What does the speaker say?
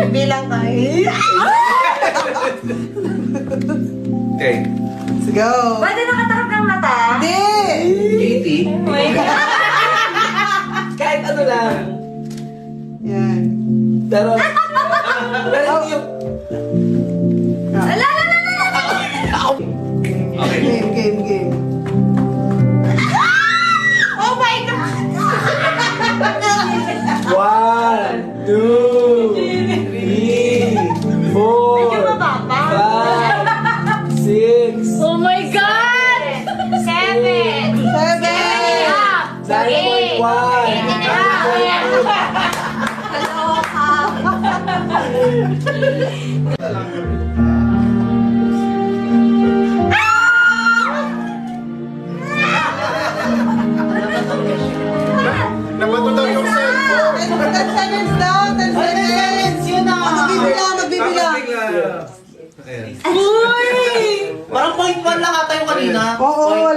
Bilang ka. Okay. Let's go. Pwede nakatakap ng mata? Hindi. 80? Kahit ano lang. Yan. Pero yung... Ala! Okay. Game. Oh my God! 1, 2, 3, 4, Medyo mababa. 5, 6, Oh my God! 7! 7. Nabato daw yung cellphone. 10 seconds daw. 10 seconds. Yun na. Magbibilang. Ayan. Uy! Parang point 1 lang ata yung kanina. Oo,